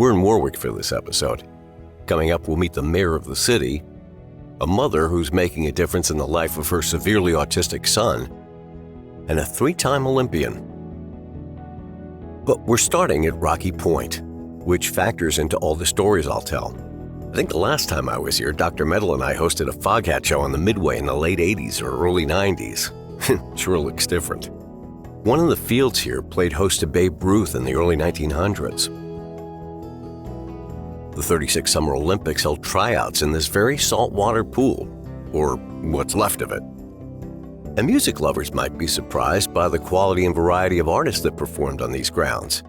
We're in Warwick for this episode. Coming up, we'll meet the mayor of the city, a mother who's making a difference in the life of her severely autistic son, and a 3-time Olympian. But we're starting at Rocky Point, which factors into all the stories I'll tell. I think the last time I was here, Dr. Metal and I hosted a Foghat show on the Midway in the late 80s or early 90s. Sure looks different. One of the fields here played host to Babe Ruth in the early 1900s. The 36 Summer Olympics held tryouts in this very saltwater pool, or what's left of it. And music lovers might be surprised by the quality and variety of artists that performed on these grounds.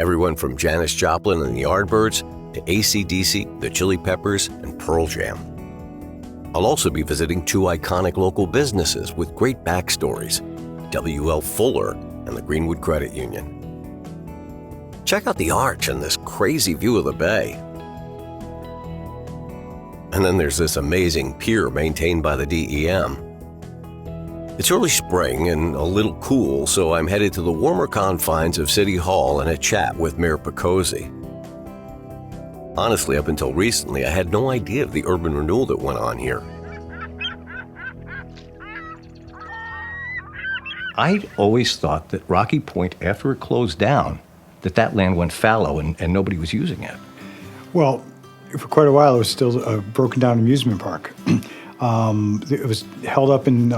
Everyone from Janis Joplin and the Yardbirds to AC/DC, the Chili Peppers, and Pearl Jam. I'll also be visiting 2 iconic local businesses with great backstories, W.L. Fuller and the Greenwood Credit Union. Check out the arch and this crazy view of the bay. And then there's this amazing pier maintained by the DEM. It's early spring and a little cool, so I'm headed to the warmer confines of City Hall and a chat with Mayor Picozzi. Honestly, up until recently, I had no idea of the urban renewal that went on here. I always thought that Rocky Point, after it closed down, that land went fallow and nobody was using it. Well, for quite a while, it was still a broken down amusement park. It was held up in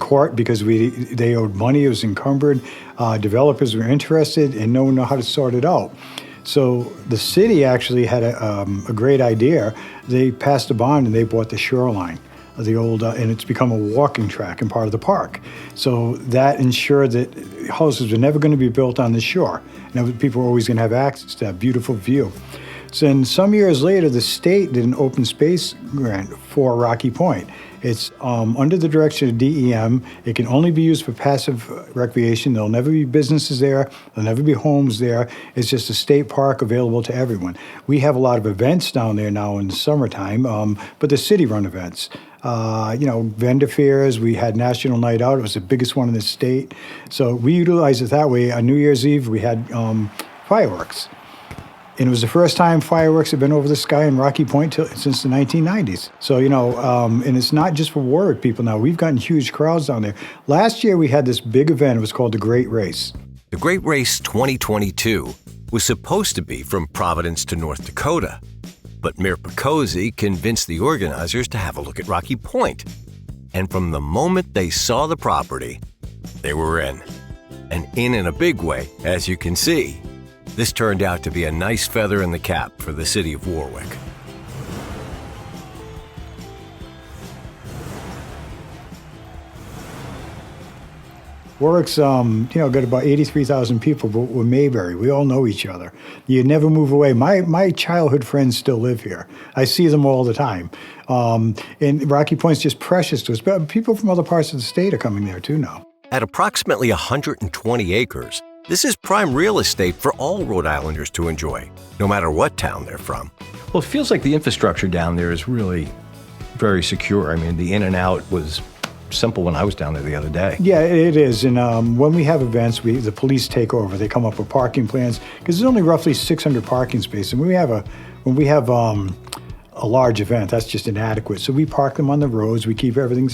court because they owed money. It was encumbered. Developers were interested and no one knew how to sort it out. So the city actually had a great idea. They passed a bond and they bought the shoreline of the old, and it's become a walking track and part of the park. So that ensured that houses were never going to be built on the shore. And people were always going to have access to that beautiful view. So then some years later, the state did an open space grant for Rocky Point. It's under the direction of DEM. It can only be used for passive recreation. There'll never be businesses there. There'll never be homes there. It's just a state park available to everyone. We have a lot of events down there now in the summertime, but they're city-run events. Vendor fairs. We had National Night Out. It was the biggest one in the state. So we utilize it that way. On New Year's Eve, we had fireworks. And it was the first time fireworks have been over the sky in Rocky Point since the 1990s. So, and it's not just for Warwick people now. We've gotten huge crowds down there. Last year, we had this big event. It was called the Great Race. The Great Race 2022 was supposed to be from Providence to North Dakota. But Mayor Picozzi convinced the organizers to have a look at Rocky Point. And from the moment they saw the property, they were in. And in a big way, as you can see. This turned out to be a nice feather in the cap for the city of Warwick. Warwick's, got about 83,000 people, but we're Mayberry. We all know each other. You never move away. My childhood friends still live here. I see them all the time. And Rocky Point's just precious to us. But people from other parts of the state are coming there too now. At approximately 120 acres, this is prime real estate for all Rhode Islanders to enjoy, no matter what town they're from. Well, it feels like the infrastructure down there is really very secure. I mean, the in and out was simple when I was down there the other day. Yeah, it is. And when we have events, the police take over. They come up with parking plans because there's only roughly 600 parking spaces. And when we have a large event, that's just inadequate. So we park them on the roads. We keep everything,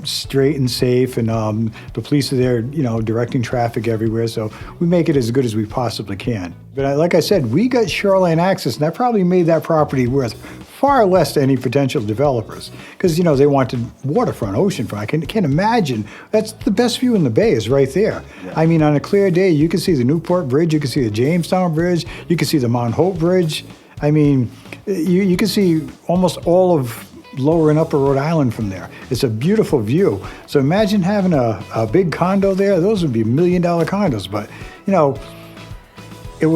straight and safe. And the police are there, directing traffic everywhere. So we make it as good as we possibly can. But like I said, we got shoreline access, and that probably made that property worth far less to any potential developers because, they wanted waterfront, oceanfront. I can't imagine. That's the best view in the bay is right there. Yeah. I mean, on a clear day, you can see the Newport Bridge, you can see the Jamestown Bridge, you can see the Mount Hope Bridge. I mean, you can see almost all of lower and upper Rhode Island from there. It's a beautiful view. So imagine having a big condo there. Those would be $1 million condos, but, you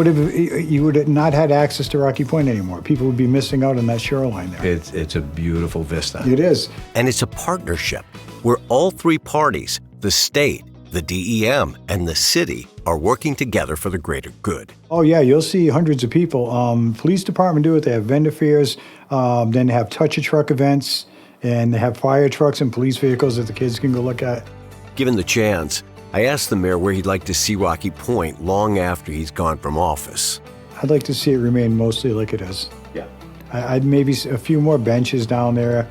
would have not had access to Rocky Point anymore. People would be missing out on that shoreline there. It's a beautiful vista. It is. And it's a partnership where all 3 parties, the state, the DEM, and the city, are working together for the greater good. Oh, yeah, you'll see hundreds of people. Police department do it. They have vendor fairs. Then they have touch-a-truck events, and they have fire trucks and police vehicles that the kids can go look at. Given the chance, I asked the mayor where he'd like to see Rocky Point long after he's gone from office. I'd like to see it remain mostly like it is. Yeah. I'd maybe a few more benches down there,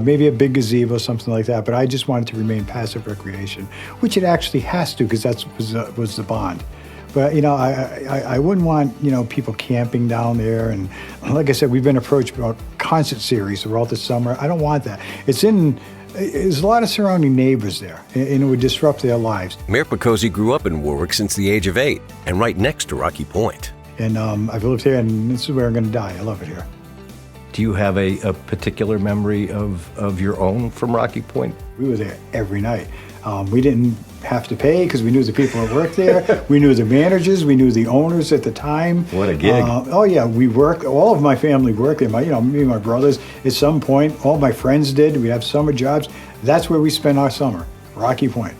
maybe a big gazebo, something like that. But I just want it to remain passive recreation, which it actually has to, because that was the bond. But I wouldn't want people camping down there. And like I said, we've been approached about concert series throughout the summer. I don't want that. There's a lot of surrounding neighbors there, and it would disrupt their lives. Mayor Picozzi grew up in Warwick since the age of 8 and right next to Rocky Point. And I've lived here, and this is where I'm going to die. I love it here. Do you have a particular memory of your own from Rocky Point? We were there every night. We didn't have to pay because we knew the people that worked there. We knew the managers. We knew the owners at the time. What a gig. Oh, yeah. All of my family worked there. Me and my brothers, at some point, all my friends did. We'd have summer jobs. That's where we spent our summer, Rocky Point.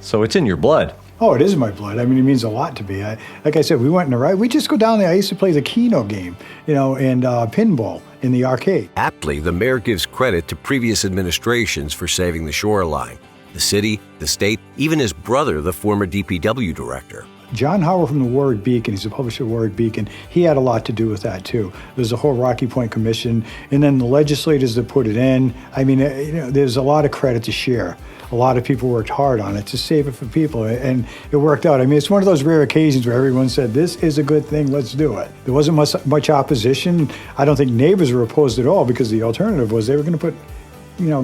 So it's in your blood. Oh, it is in my blood. I mean, it means a lot to me. Like I said, we went in a ride. We just go down there. I used to play the Keno game, and pinball in the arcade. Aptly, the mayor gives credit to previous administrations for saving the shoreline. The city, the state, even his brother, the former DPW director. John Howard from the Warwick Beacon, he's a publisher of Warwick Beacon, he had a lot to do with that too. There's a whole Rocky Point Commission, and then the legislators that put it in. I mean, there's a lot of credit to share. A lot of people worked hard on it to save it for people, and it worked out. I mean, it's one of those rare occasions where everyone said, this is a good thing, let's do it. There wasn't much opposition. I don't think neighbors were opposed at all, because the alternative was they were going to put,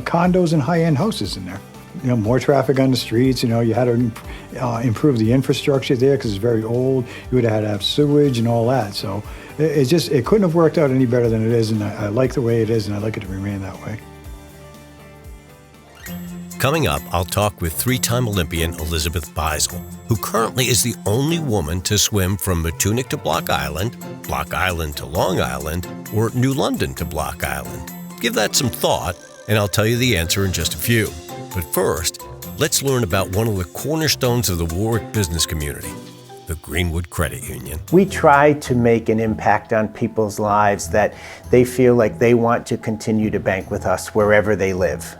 condos and high-end houses in there. More traffic on the streets. You had to improve the infrastructure there because it's very old. You would have had to have sewage and all that. So it couldn't have worked out any better than it is, and I like the way it is, and I'd like it to remain that way. Coming up, I'll talk with 3-time Olympian Elizabeth Beisel, who currently is the only woman to swim from Matunic to Block Island to Long Island, or New London to Block Island. Give that some thought, and I'll tell you the answer in just a few. But first, let's learn about one of the cornerstones of the Warwick business community, the Greenwood Credit Union. We try to make an impact on people's lives that they feel like they want to continue to bank with us wherever they live.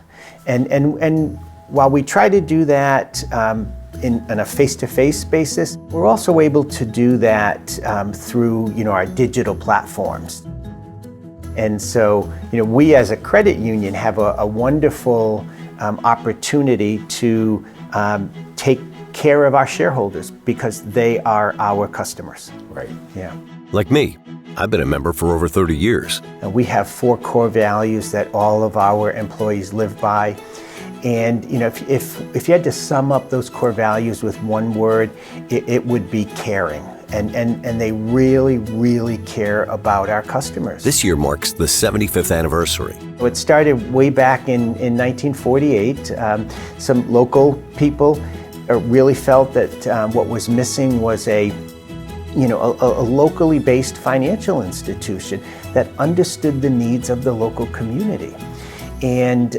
And while we try to do that in a face-to-face basis, we're also able to do that through our digital platforms. And so we as a credit union have a wonderful opportunity to take care of our shareholders because they are our customers. Right. Yeah. Like me, I've been a member for over 30 years. We have 4 core values that all of our employees live by. And if you had to sum up those core values with one word, it would be caring. And they really, really care about our customers. This year marks the 75th anniversary. It started way back in 1948. Some local people really felt that what was missing was a locally based financial institution that understood the needs of the local community. And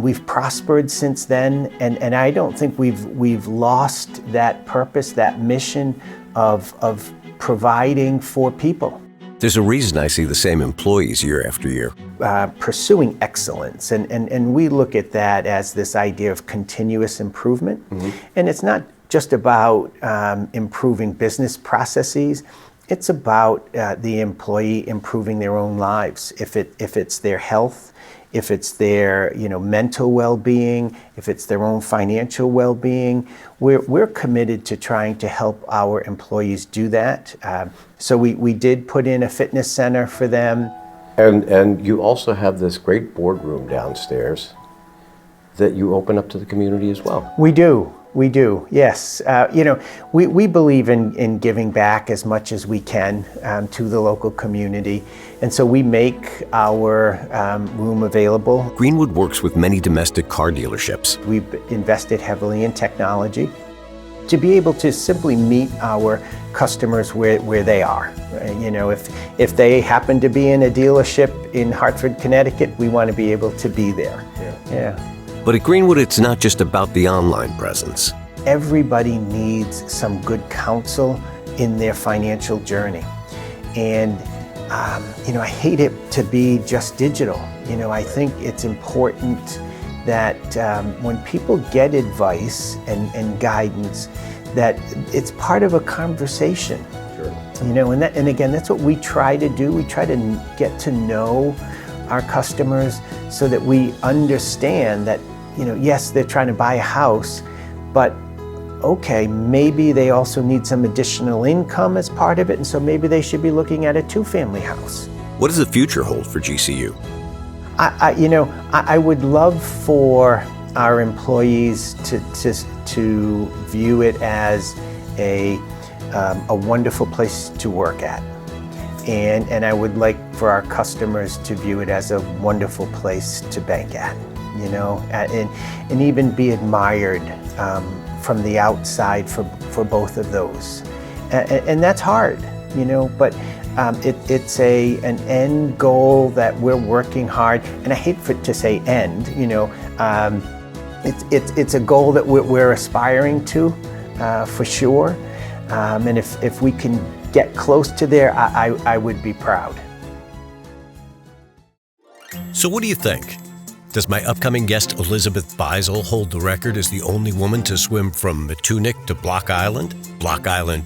we've prospered since then, and I don't think we've lost that purpose, that mission of providing for people. There's a reason I see the same employees year after year. Pursuing excellence, and we look at that as this idea of continuous improvement. Mm-hmm. And it's not just about improving business processes. It's about the employee improving their own lives. If it's their health, if it's their mental well-being, if it's their own financial well-being, we're committed to trying to help our employees do that. So we did put in a fitness center for them. And you also have this great boardroom downstairs that you open up to the community as well. We do, yes. We believe in giving back as much as we can to the local community. And so we make our room available. Greenwood works with many domestic car dealerships. We've invested heavily in technology to be able to simply meet our customers where they are. If they happen to be in a dealership in Hartford, Connecticut, we want to be able to be there. Yeah. But at Greenwood, it's not just about the online presence. Everybody needs some good counsel in their financial journey. And, I hate it to be just digital. I think it's important that when people get advice and guidance, that it's part of a conversation. Sure. And again, that's what we try to do. We try to get to know our customers so that we understand that, yes, they're trying to buy a house, but okay, maybe they also need some additional income as part of it, and so maybe they should be looking at a 2-family house. What does the future hold for GCU? I would love for our employees to view it as a wonderful place to work at. And I would like for our customers to view it as a wonderful place to bank at, and even be admired from the outside for both of those. And that's hard, but it's an end goal that we're working hard, and I hate to say end, it's a goal that we're aspiring to, for sure. And if we can get close to there, I would be proud. So what do you think? Does my upcoming guest Elizabeth Beisel hold the record as the only woman to swim from Matunic to Block Island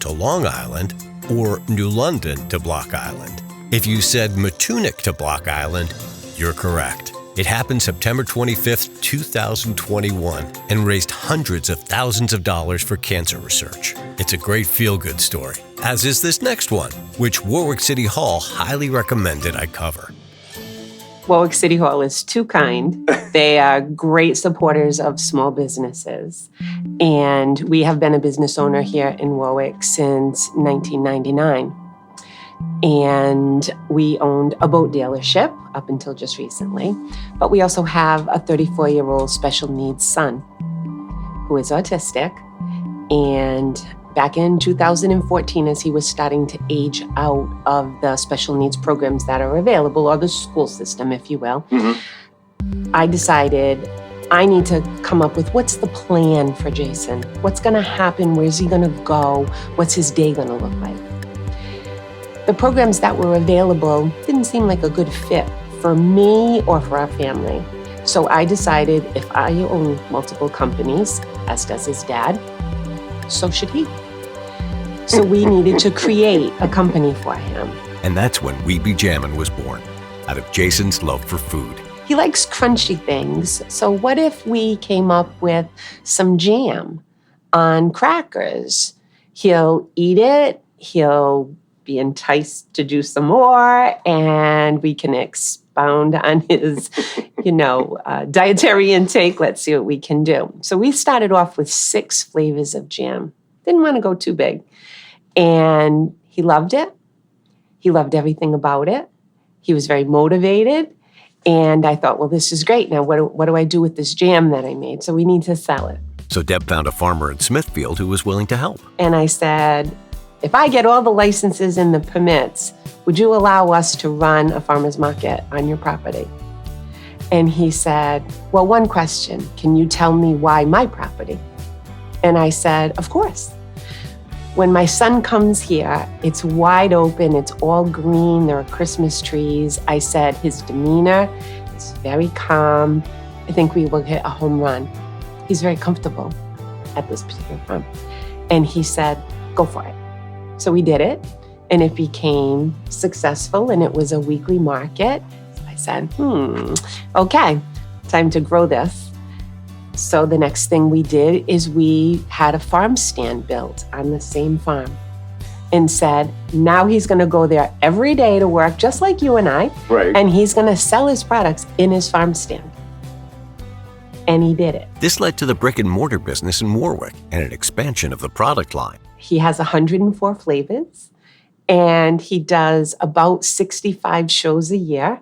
to Long Island, or New London to Block Island? If you said Matunic to Block Island, you're correct. It happened September 25th, 2021, and raised hundreds of thousands of dollars for cancer research. It's a great feel-good story, as is this next one, which Warwick City Hall highly recommended I cover. Warwick City Hall is too kind. They are great supporters of small businesses. And we have been a business owner here in Warwick since 1999. And we owned a boat dealership up until just recently. But we also have a 34-year-old special needs son who is autistic. And back in 2014, as he was starting to age out of the special needs programs that are available, or the school system, if you will, I decided I need to come up with what's the plan for Jason? What's going to happen? Where's he going to go? What's his day going to look like? The programs that were available didn't seem like a good fit for me or for our family. So I decided if I own multiple companies, as does his dad, so should he. So we needed to create a company for him. And that's when We Be Jammin' was born, out of Jason's love for food. He likes crunchy things. So what if we came up with some jam on crackers? He'll eat it, he'll be enticed to do some more, and we can expound on his, dietary intake. Let's see what we can do. So we started off with 6 flavors of jam. Didn't want to go too big. And he loved it. He loved everything about it. He was very motivated. And I thought, well, this is great. Now, what do I do with this jam that I made? So we need to sell it. So Deb found a farmer in Smithfield who was willing to help. And I said, if I get all the licenses and the permits, would you allow us to run a farmer's market on your property? And he said, well, one question, can you tell me why my property? And I said, of course. When my son comes here, it's wide open, it's all green, there are Christmas trees. I said, his demeanor is very calm. I think we will hit a home run. He's very comfortable at this particular farm. And he said, go for it. So we did it, and it became successful, and it was a weekly market. So I said, okay, time to grow this. So the next thing we did is we had a farm stand built on the same farm and said, now he's going to go there every day to work, just like you and I, Right. and he's going to sell his products in his farm stand. And he did it. This led to the brick and mortar business in Warwick and an expansion of the product line. He has 104 flavors, and he does about 65 shows a year.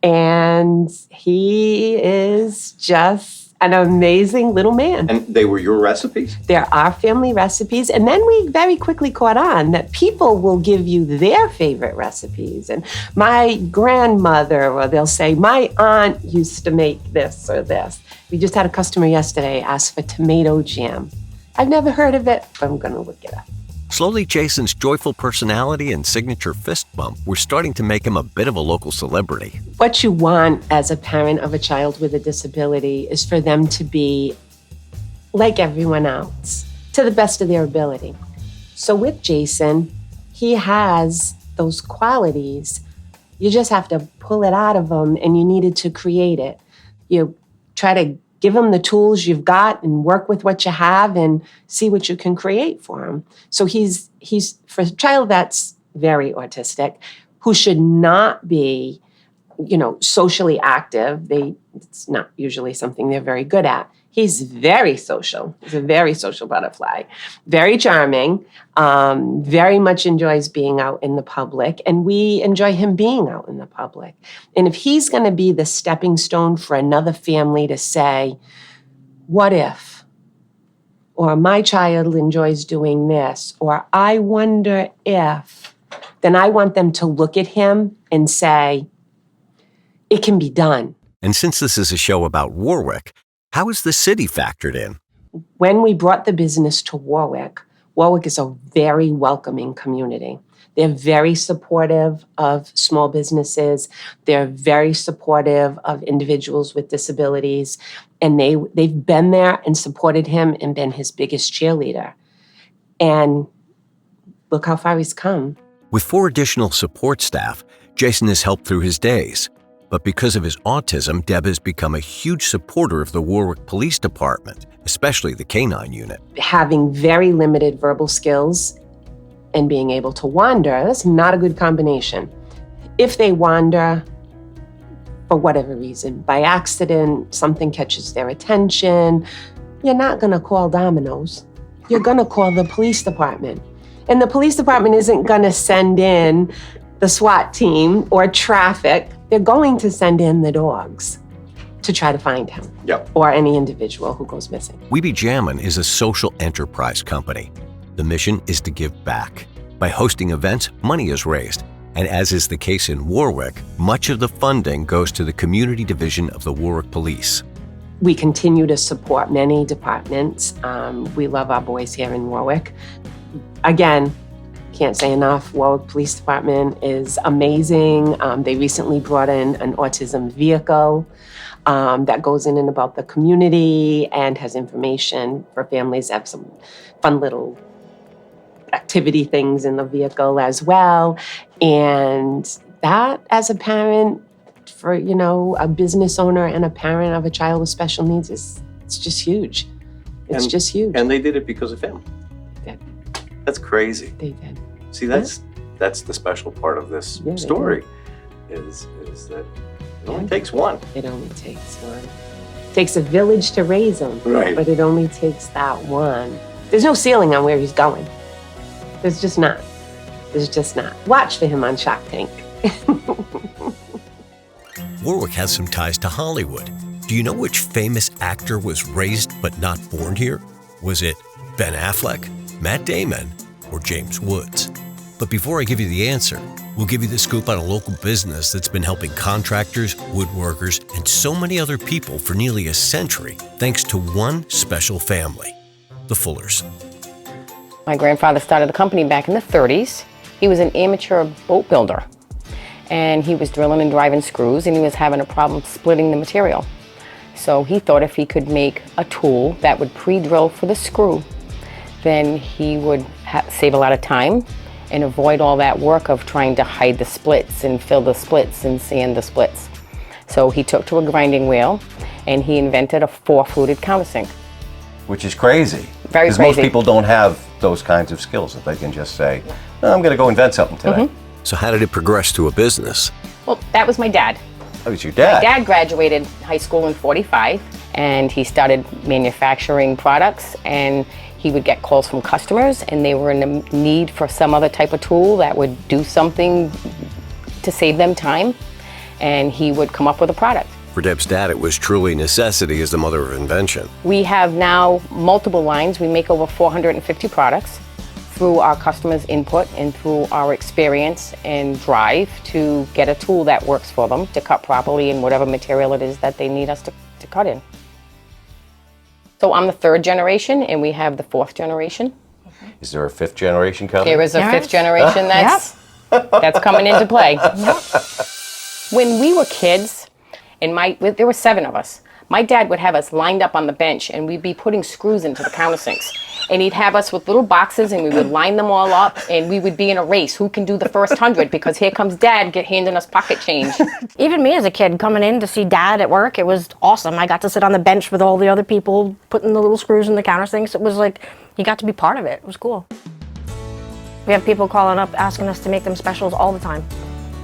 And he is just an amazing little man. And they were your recipes? There are family recipes. And then we very quickly caught on that people will give you their favorite recipes. And my grandmother, or they'll say, my aunt used to make this or this. We just had a customer yesterday ask for tomato jam. I've never heard of it, but I'm going to look it up. Slowly, Jason's joyful personality and signature fist bump were starting to make him a bit of a local celebrity. What you want as a parent of a child with a disability is for them to be like everyone else, to the best of their ability. So with Jason, he has those qualities. You just have to pull it out of him, and you needed to create it. You try to give him the tools you've got and work with what you have and see what you can create for him. So he's for a child that's very autistic, who should not be, socially active. It's not usually something they're very good at. He's very social. He's a very social butterfly, very charming, very much enjoys being out in the public, and we enjoy him being out in the public. And if he's going to be the stepping stone for another family to say, what if? Or my child enjoys doing this, or I wonder if, then I want them to look at him and say, it can be done. And since this is a show about Warwick, how is the city factored in? When we brought the business to Warwick, Warwick is a very welcoming community. They're very supportive of small businesses. They're very supportive of individuals with disabilities. And they've been there and supported him and been his biggest cheerleader. And look how far he's come. With 4 additional support staff, Jason has helped through his days. But because of his autism, Deb has become a huge supporter of the Warwick Police Department, especially the K-9 unit. Having very limited verbal skills and being able to wander, that's not a good combination. If they wander, for whatever reason, by accident, something catches their attention, you're not going to call Domino's. You're going to call the police department. And the police department isn't going to send in the SWAT team or traffic. They're going to send in the dogs to try to find him. Yep. Or any individual who goes missing. We Be Jammin' is a social enterprise company. The mission is to give back. By hosting events, money is raised. And as is the case in Warwick, much of the funding goes to the community division of the Warwick Police. We continue to support many departments. We love our boys here in Warwick. Again, can't say enough. Warwick Police Department is amazing. They recently brought in an autism vehicle that goes in and about the community and has information for families. They have some fun little activity things in the vehicle as well. And that, as a parent, for a business owner and a parent of a child with special needs, it's just huge. It's just huge. And they did it because of him. They did. That's crazy. They did. See, that's the special part of this story, is that it only takes one. It only takes one. It takes a village to raise him, Right. But it only takes that one. There's no ceiling on where he's going. There's just not. There's just not. Watch for him on Shark Tank. Warwick has some ties to Hollywood. Do you know which famous actor was raised but not born here? Was it Ben Affleck, Matt Damon, or James Woods? But before I give you the answer, we'll give you the scoop on a local business that's been helping contractors, woodworkers, and so many other people for nearly a century, thanks to one special family, the Fullers. My grandfather started the company back in the 30s. He was an amateur boat builder, and he was drilling and driving screws, and he was having a problem splitting the material. So he thought if he could make a tool that would pre-drill for the screw, then he would save a lot of time and avoid all that work of trying to hide the splits and fill the splits and sand the splits. So he took to a grinding wheel and he invented a 4-fluted countersink. Which is crazy. Very Because most crazy. people don't have those kinds of skills that they can just say, oh, I'm going to go invent something today. So how did it progress to a business? Well, that was my dad. That was your dad. Dad graduated high school in '45 and he started manufacturing products, and he would get calls from customers and they were in the need for some other type of tool that would do something to save them time, and he would come up with a product. For Deb's dad, it was truly necessity as the mother of invention. We have now multiple lines. We make over 450 products through our customers' input and through our experience and drive to get a tool that works for them to cut properly in whatever material it is that they need us to cut in. So I'm the 3rd generation and we have the 4th generation. Is there a 5th generation coming? There is a 5th generation that's coming into play. When we were kids, there were 7 of us. My dad would have us lined up on the bench and we'd be putting screws into the countersinks. And he'd have us with little boxes, and we would line them all up, and we would be in a race. Who can do the first 100? Because here comes Dad handing us pocket change. Even me as a kid coming in to see Dad at work, it was awesome. I got to sit on the bench with all the other people putting the little screws in the counter things. It was like, you got to be part of it. It was cool. We have people calling up asking us to make them specials all the time.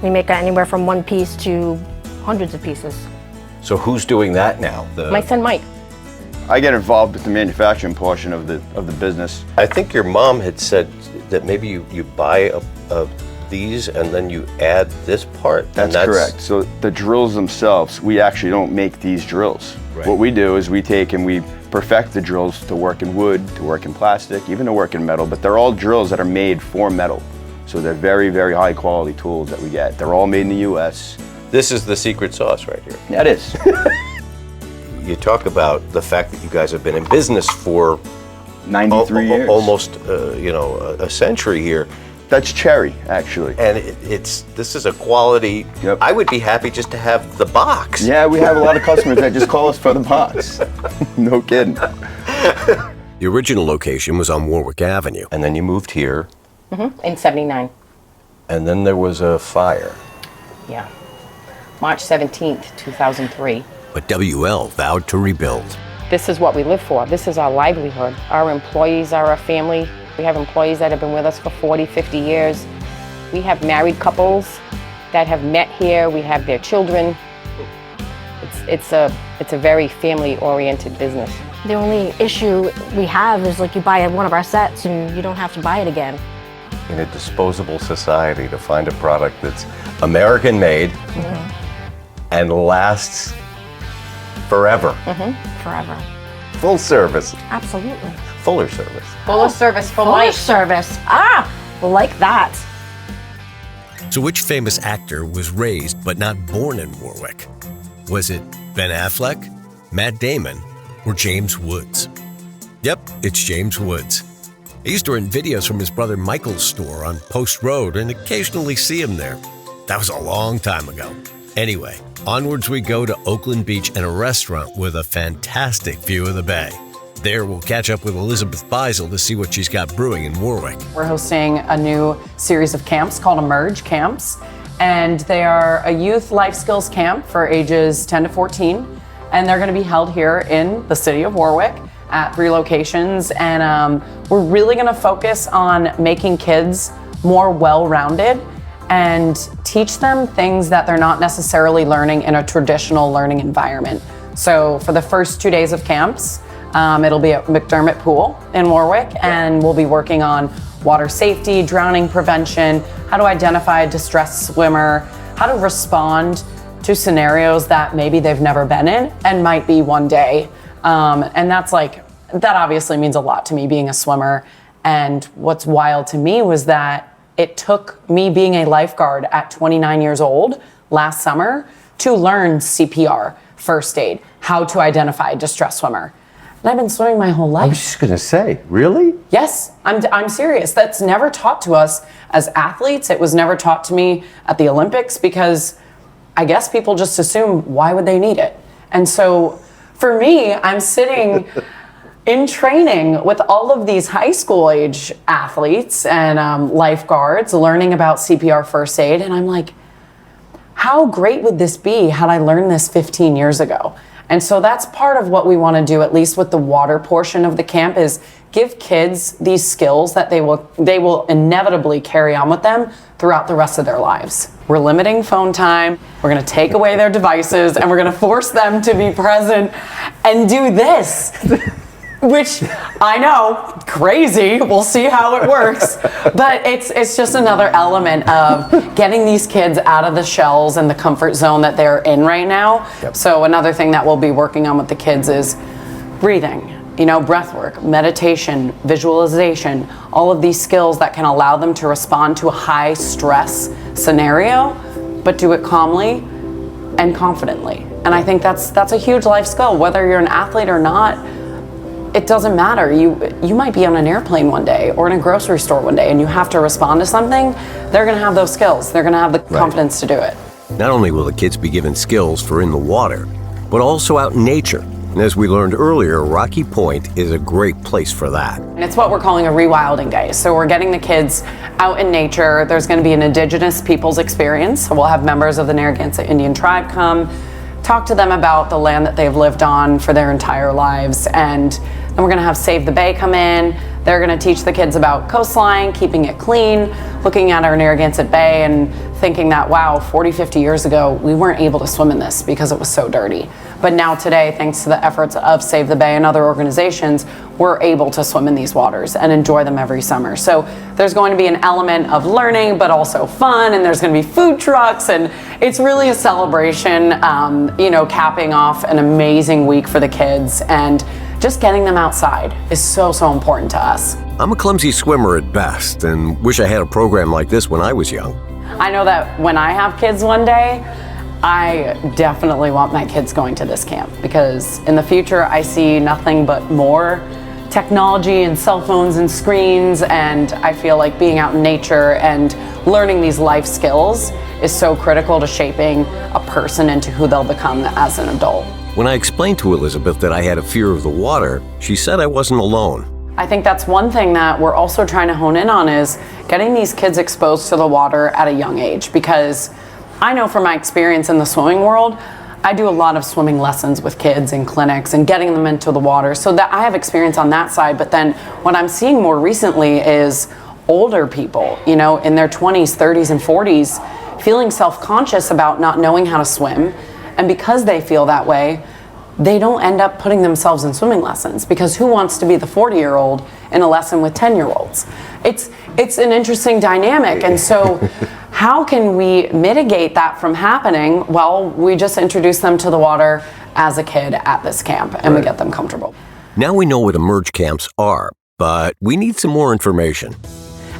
We make anywhere from 1 piece to hundreds of pieces. So who's doing that now? My son Mike. I get involved with the manufacturing portion of the business. I think your mom had said that maybe you buy these and then you add this part. That's correct. So the drills themselves, we actually don't make these drills. Right. What we do is we take and we perfect the drills to work in wood, to work in plastic, even to work in metal, but they're all drills that are made for metal. So they're very, very high quality tools that we get. They're all made in the US. This is the secret sauce right here. Yeah, it is. You talk about the fact that you guys have been in business for 93 years. Almost, a century here. That's cherry, actually. And this is a quality. Yep. I would be happy just to have the box. Yeah, we have a lot of customers that just call us for the box. No kidding. The original location was on Warwick Avenue. And then you moved here, In 79. and then there was a fire. Yeah. March 17th, 2003. But WL vowed to rebuild. This is what we live for. This is our livelihood. Our employees are our family. We have employees that have been with us for 40, 50 years. We have married couples that have met here. We have their children. It's a very family-oriented business. The only issue we have is like you buy one of our sets and you don't have to buy it again. In a disposable society, to find a product that's American-made and lasts forever. Forever. Full service. Absolutely. Fuller service. Full service for Full life. service. Like that. So which famous actor was raised but not born in Warwick? Was it Ben Affleck, Matt Damon, or James Woods? Yep, it's James Woods. I used to rent videos from his brother Michael's store on Post Road and occasionally see him there. That was a long time ago. Anyway, onwards we go to Oakland Beach and a restaurant with a fantastic view of the bay. There we'll catch up with Elizabeth Beisel to see what she's got brewing in Warwick. We're hosting a new series of camps called Emerge Camps, and they are a youth life skills camp for ages 10 to 14, and they're going to be held here in the city of Warwick at 3 locations, and we're really going to focus on making kids more well-rounded and teach them things that they're not necessarily learning in a traditional learning environment. So for the first 2 days of camps, it'll be at McDermott Pool in Warwick, and we'll be working on water safety, drowning prevention, how to identify a distressed swimmer, how to respond to scenarios that maybe they've never been in and might be one day. And that obviously means a lot to me being a swimmer. And what's wild to me was that it took me being a lifeguard at 29 years old last summer to learn CPR, first aid, how to identify a distressed swimmer. And I've been swimming my whole life. I was just going to say, really? Yes, I'm serious. That's never taught to us as athletes. It was never taught to me at the Olympics because I guess people just assume, why would they need it? And so for me, I'm sitting in training with all of these high school age athletes and lifeguards learning about CPR first aid. And I'm like, how great would this be had I learned this 15 years ago? And so that's part of what we want to do, at least with the water portion of the camp, is give kids these skills that they will inevitably carry on with them throughout the rest of their lives. We're limiting phone time, we're going to take away their devices, and we're going to force them to be present and do this. Which I know, crazy, we'll see how it works, but it's just another element of getting these kids out of the shells and the comfort zone that they're in right now. Yep. So another thing that we'll be working on with the kids is breathing, breath work, meditation, visualization, all of these skills that can allow them to respond to a high stress scenario, but do it calmly and confidently. And I think that's a huge life skill, whether you're an athlete or not. It doesn't matter. You might be on an airplane one day or in a grocery store one day and you have to respond to something. They're going to have those skills. They're going to have the confidence to do it. Not only will the kids be given skills for in the water, but also out in nature, And as we learned earlier, Rocky Point is a great place for that. And it's what we're calling a rewilding day. So we're getting the kids out in nature. There's going to be an indigenous peoples experience. So we'll have members of the Narragansett Indian tribe come, talk to them about the land that they've lived on for their entire lives. And then we're going to have Save the Bay come in. They're going to teach the kids about coastline, keeping it clean, looking at our Narragansett Bay and thinking that, wow, 40, 50 years ago, we weren't able to swim in this because it was so dirty. But now today, thanks to the efforts of Save the Bay and other organizations, we're able to swim in these waters and enjoy them every summer. So there's going to be an element of learning, but also fun, and there's going to be food trucks, and it's really a celebration, capping off an amazing week for the kids, and just getting them outside is so, so important to us. I'm a clumsy swimmer at best and wish I had a program like this when I was young. I know that when I have kids one day, I definitely want my kids going to this camp, because in the future I see nothing but more technology and cell phones and screens, and I feel like being out in nature and learning these life skills is so critical to shaping a person into who they'll become as an adult. When I explained to Elizabeth that I had a fear of the water, she said I wasn't alone. I think that's one thing that we're also trying to hone in on, is getting these kids exposed to the water at a young age, because I know from my experience in the swimming world, I do a lot of swimming lessons with kids in clinics and getting them into the water, so that I have experience on that side. But then what I'm seeing more recently is older people, in their 20s, 30s, and 40s, feeling self-conscious about not knowing how to swim. And because they feel that way, they don't end up putting themselves in swimming lessons, because who wants to be the 40-year-old in a lesson with 10-year-olds? It's an interesting dynamic. And so how can we mitigate that from happening? Well, we just introduce them to the water as a kid at this camp, and we get them comfortable. Now we know what emerge camps are, but we need some more information.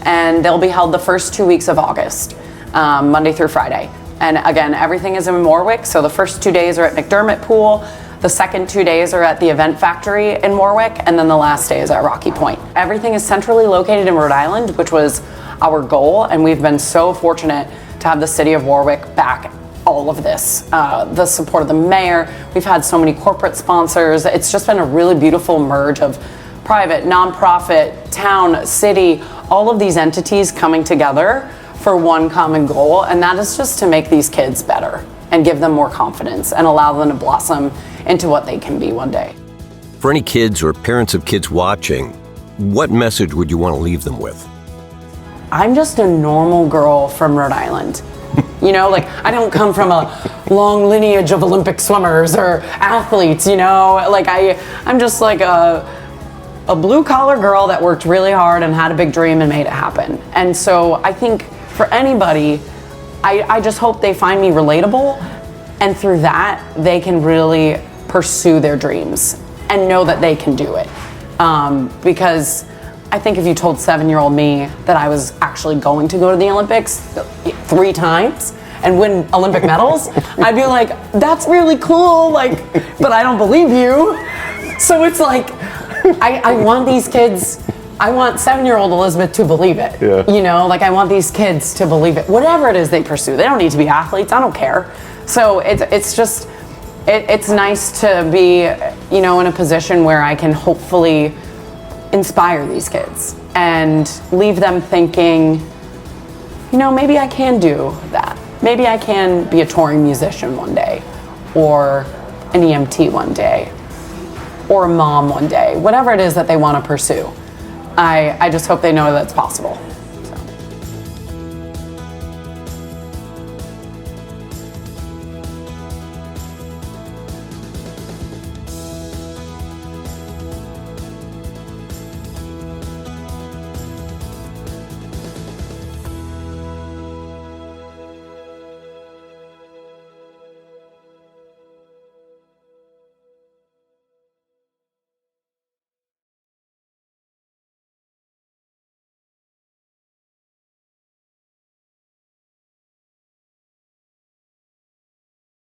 And they'll be held the first 2 weeks of August, Monday through Friday. And again, everything is in Warwick, so the first 2 days are at McDermott Pool, the second 2 days are at the Event Factory in Warwick, and then the last day is at Rocky Point. Everything is centrally located in Rhode Island, which was our goal, and we've been so fortunate to have the city of Warwick back all of this. The support of the mayor, we've had so many corporate sponsors. It's just been a really beautiful merge of private, nonprofit, town, city, all of these entities coming together for one common goal, and that is just to make these kids better and give them more confidence and allow them to blossom into what they can be one day. For any kids or parents of kids watching, what message would you want to leave them with? I'm just a normal girl from Rhode Island. I don't come from a long lineage of Olympic swimmers or athletes, I'm just like a blue collar girl that worked really hard and had a big dream and made it happen. And so I think for anybody, I just hope they find me relatable, and through that they can really pursue their dreams and know that they can do it. Because I think if you told 7-year-old me that I was actually going to go to the Olympics 3 times and win Olympic medals, I'd be like, that's really cool, but I don't believe you. So it's like, I want these kids, I want 7-year-old Elizabeth to believe it. Yeah. I want these kids to believe it. Whatever it is they pursue. They don't need to be athletes. I don't care. So it's nice to be, in a position where I can hopefully inspire these kids and leave them thinking, maybe I can do that. Maybe I can be a touring musician one day, or an EMT one day, or a mom one day, whatever it is that they want to pursue. I just hope they know that it's possible.